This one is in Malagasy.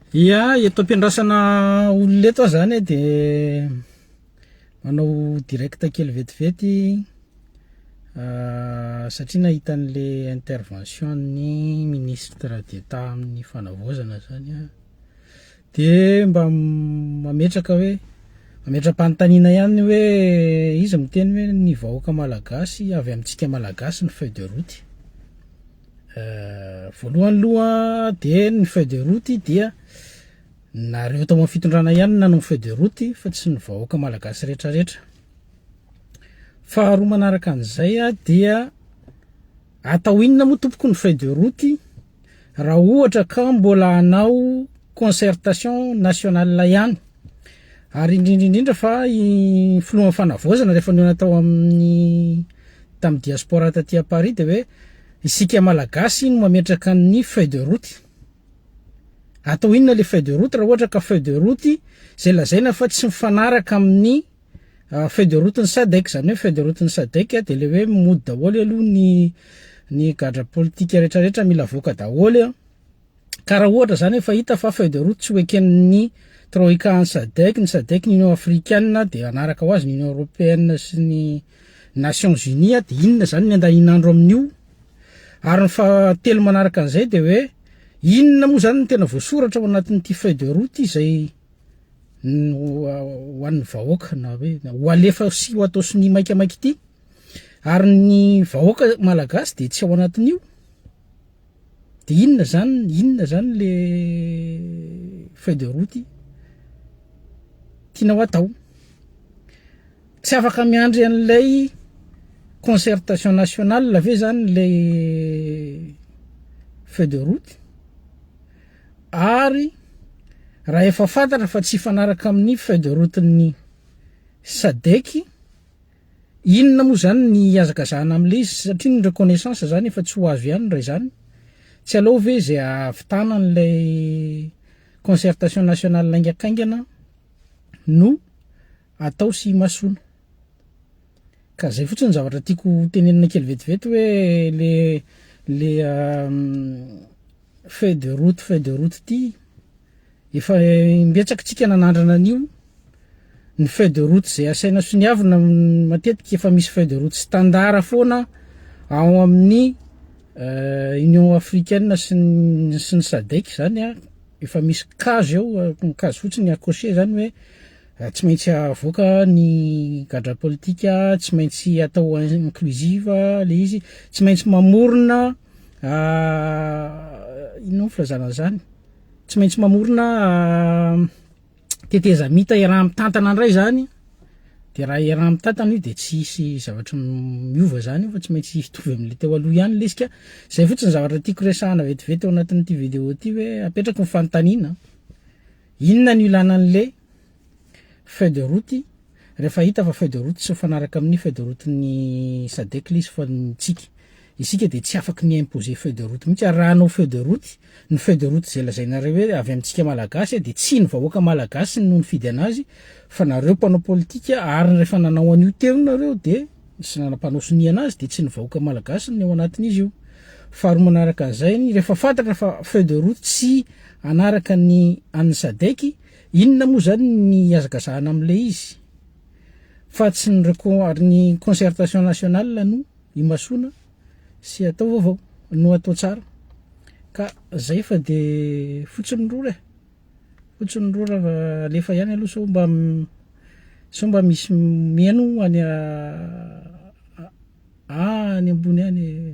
Ia, eto am-piandrasana olona eto aho zany de manao direct kely vetivety satria nahita an'le intervention ny ministre d'État amin'ny fanavaozana zany de mba mametraka hoe mametra-panontaniana ihany hoe izy miteny hoe ny vahoaka malagasy avy amintsika malagasy ny feuille de route. Voalohany aloha de ny feuille de route dia nareo tao amin'ny fitondrana ihany nanao feuille de route fa tsy ny vahoaka malagasy rehetrarehetra. Faharoa manaraka an'izay dia atao inona moa tompoko ny feuille de route raha ohatra ka mbola hanao concertation nationale ihany, ary indrindra fa filoha fanavaozana rehefa natao amin'ny tamin'ny diaspora taty à Paris de hoe isika malagasy no mametraka ny feuille de route. Atao inona le feuille de route raha ohatra ka feuille de route zay lazaina fa tsy mifanaraka amin'ny feuille de route ny SADC, zany hoe feuille de route ny SADC de le hoe mody daholo aloha ny gadra politika rehetrarehetra mila voaka daholo. Ka raha ohatra zany efa hita fa feuille de route tsy hoeken'ny troïka ny SADC ny Union africaine de anaraka ho azy ny Union européenne sy ny Nations Unies de inona zany ny andahinandro amin'io. Ary ny fahatelo manaraka an'izay de hoe inona moa zany ny tena voasoratra ao anatin'ity feuille de route izay ho an'ny vahoaka na hoe ho alefa sy ho atao sy ny maikamaiky ity, ary ny vahoaka malagasy de tsy ao anatin'io. De inona zany le feuille de route tiana ho atao. Tsy afaka miandry an'ilay concertation nationale ve zany le feuille de route, ary raha efa fantatra fa tsy fanaraka amin'ny feuille de route ny SADC, inona moa zany ny hazakazahana am'le izy satria ny reconnaissance zany efa tsy ho azo ihany ray zany. Tsy aleo ve zay ahavitana an'ilay concertation nationale aingakaingana no atao sy masono. Ka zay fotsiny zavatra tiako tenenina kely vetivety hoe le feuille de route ty efa mbetsakitsika nanandrana an'io. Ny feuille de route zay asaina soniavina matetika efa misy feuille de route standard foana ao amin'ny Union africaine sy ny SADC zany efa misy case eo, case fotsiny akoche zany hoe tsy maintsy avoaka ny gadra politika, tsy maintsy atao inclusive le izy, tsy maintsy mamorona inona filazana zany, tsy maintsy mamorona teteza mita raha mitantana andray zany, de raha raha mitantana io de tsy hisy zavatra miova zany fa tsy maintsy hitovy amin'le teo aloha ihany le izy. Zay fotsiny zavatra tiako resahana vetivety ao anatin'ity vidéo ty hoe apetrako ny fanontaniana inona ny ilana an'le feuille de route rehefa hita fa feuille de route tsy mifanaraka amin'ny feuille de route ny SADC le izy fa nitsika. Isika de tsy afaka ny imposer feuille de route mihitsy, ary raha hanao feuille de route, ny feuille de route zay lazainareo hoe avy amintsika malagasy de tsy ny vahoaka malagasy no mifidy anazy fa nareo mpanao politika, ary rehefa nanao an'io teo nareo de sy nanampanao sonia anazy de tsy ny vahoaka malagasy ny ao anatin'izy io. Faharoa manaraka an'izay, rehefa fantatra fa feuille de route tsy anaraka ny an'ny SADC, inona moa zany ny hazakazahana am'le izy fa tsy ny concertation nationale no imasoana sy atao vaovao no atao tsara. Ka zay fa de fotsiny roa raha alefa ihany aloha so mba misy mieno any ambony any